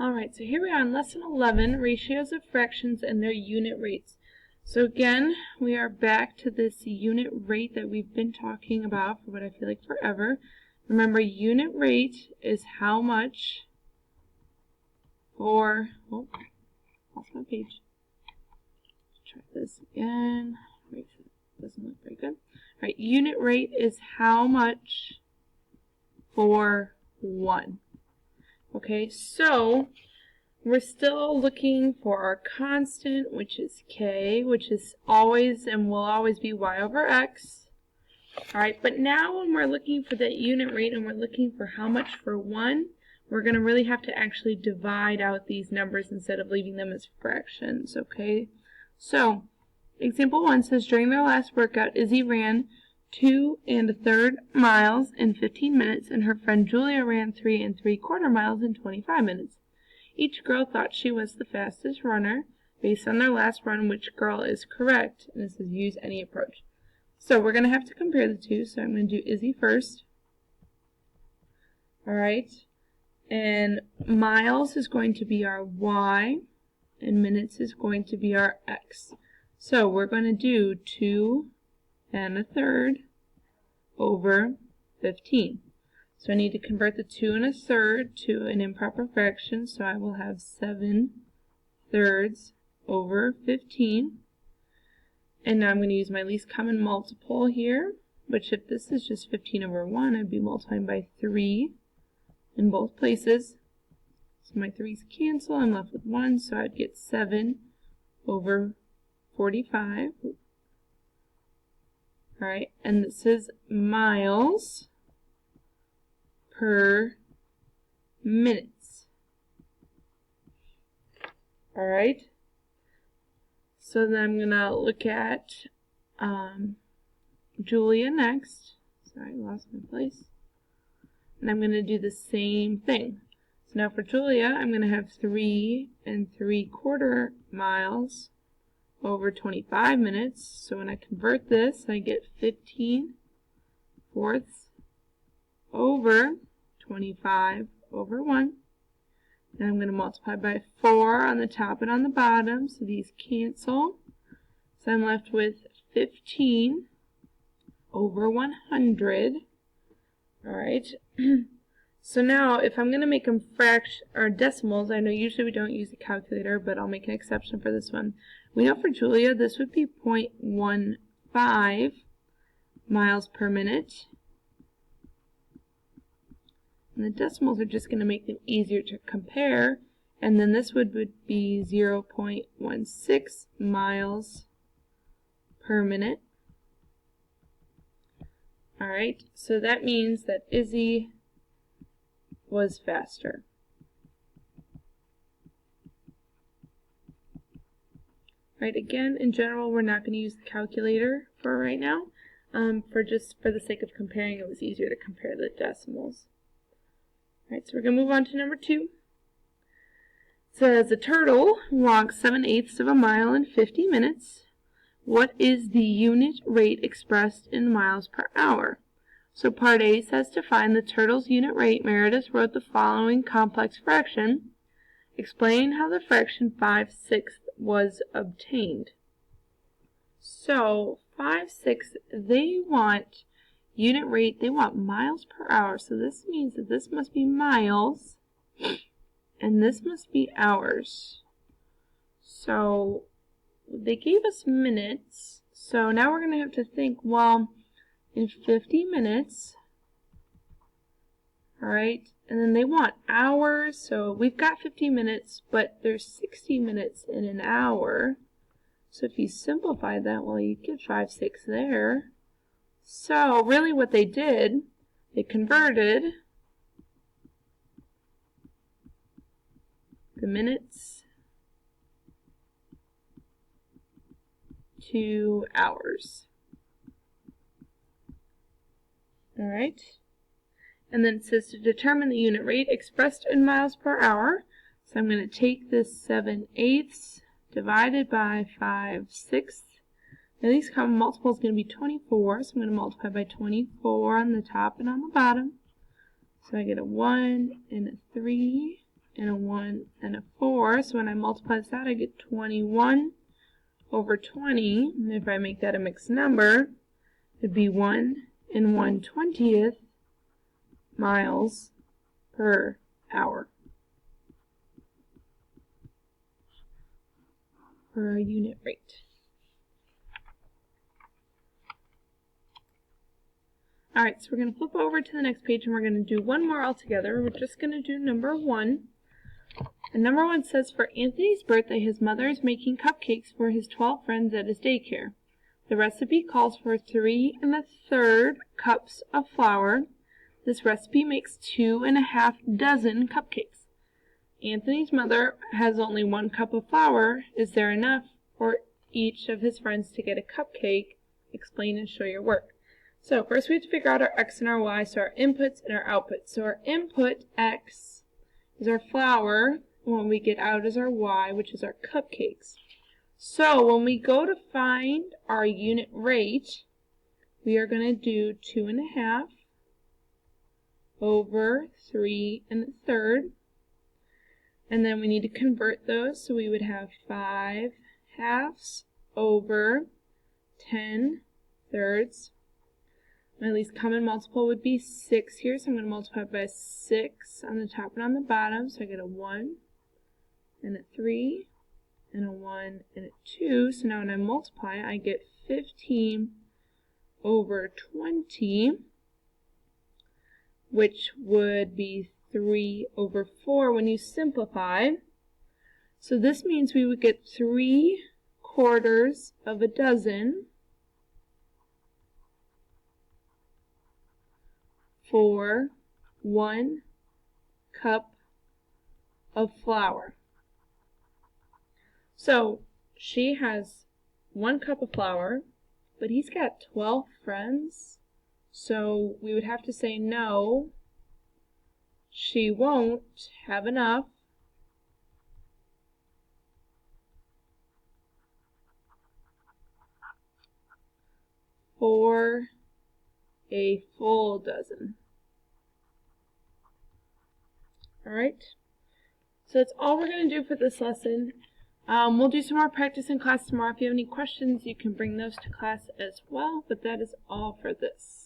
Alright, so here we are on lesson 11, ratios of fractions and their unit rates. So again, we are back to this unit rate that we've been talking about for what I feel like forever. Remember, unit rate is how much for, oh, lost my page. Try this again. Wait, doesn't look very good. Alright, unit rate is how much for 1. Okay, so we're still looking for our constant, which is k, which is always and will always be y over x. Alright, but now when we're looking for that unit rate and we're looking for how much for 1, we're going to really have to actually divide out these numbers instead of leaving them as fractions, okay? So, example 1 says, during their last workout, Izzy ran 2 1/3 miles in 15 minutes, and her friend Julia ran 3 3/4 miles in 25 minutes. Each girl thought she was the fastest runner. Based on their last run, which girl is correct? And this is use any approach. So we're going to have to compare the two, so I'm going to do Izzy first. Alright, and miles is going to be our y, and minutes is going to be our x. So we're going to do 2 1/3 over 15. So I need to convert the 2 1/3 to an improper fraction, so I will have 7/3 over 15. And now I'm going to use my least common multiple here, which if this is just 15 over 1, I'd be multiplying by 3 in both places. So my 3's cancel, I'm left with 1, so I'd get 7 over 45. Alright, and this is miles per minutes. Alright, so then I'm going to look at Julia next. Sorry, I lost my place. And I'm going to do the same thing. So now for Julia, I'm going to have 3 3/4 miles over 25 minutes. So when I convert this, I get 15/4 over 25 over 1. And I'm going to multiply by 4 on the top and on the bottom, so these cancel. So I'm left with 15 over 100. Alright, so now if I'm going to make them decimals, I know usually we don't use the calculator, but I'll make an exception for this one. We know for Julia this would be 0.15 miles per minute. And the decimals are just going to make them easier to compare. And then this would be 0.16 miles per minute. Alright, so that means that Izzy was faster. Right, again, in general, we're not going to use the calculator for right now. For the sake of comparing, it was easier to compare the decimals. Alright, so we're going to move on to number 2. It says, a turtle walks 7/8 of a mile in 50 minutes. What is the unit rate expressed in miles per hour? So part A says to find the turtle's unit rate. Meredith wrote the following complex fraction. Explain how the fraction 5/6 was obtained. So 5/6, they want unit rate, they want miles per hour. So this means that this must be miles and this must be hours. So they gave us minutes. So now we're going to have to think, well, in 50 minutes, alright, and then they want hours, so we've got 50 minutes, but there's 60 minutes in an hour. So if you simplify that, well, you get 5/6 there. So really what they did, they converted the minutes to hours. Alright, and then it says to determine the unit rate expressed in miles per hour. So I'm going to take this 7/8 divided by 5/6. Now these common multiple is going to be 24, so I'm going to multiply by 24 on the top and on the bottom. So I get a 1 and a 3 and and a 1 and a 4. So when I multiply this out, I get 21 over 20. And if I make that a mixed number, it'd be 1 and 1/20 miles per hour for our unit rate. Alright, so we're going to flip over to the next page and we're going to do one more altogether. We're just going to do number 1. And number 1 says, for Anthony's birthday, his mother is making cupcakes for his 12 friends at his daycare. The recipe calls for 3 1/3 cups of flour. This recipe makes 2 1/2 dozen cupcakes. Anthony's mother has only 1 cup of flour. Is there enough for each of his friends to get a cupcake? Explain and show your work. So first we have to figure out our x and our y, so our inputs and our outputs. So our input, x, is our flour. When we get out is our y, which is our cupcakes. So when we go to find our unit rate, we are going to do 2 1/2 over 3 1/3. And then we need to convert those, so we would have 5 halves over 10 thirds. My least common multiple would be 6 here, so I'm going to multiply by 6 on the top and on the bottom. So I get a 1 and a 3 and a 1 and a 2. So now when I multiply, I get 15 over 20, which would be 3 over 4 when you simplify. So this means we would get 3/4 of a dozen for 1 cup of flour. So she has 1 cup of flour, but he's got 12 friends. So we would have to say no, she won't have enough for a full dozen. Alright, so that's all we're going to do for this lesson. We'll do some more practice in class tomorrow. If you have any questions, you can bring those to class as well, but that is all for this.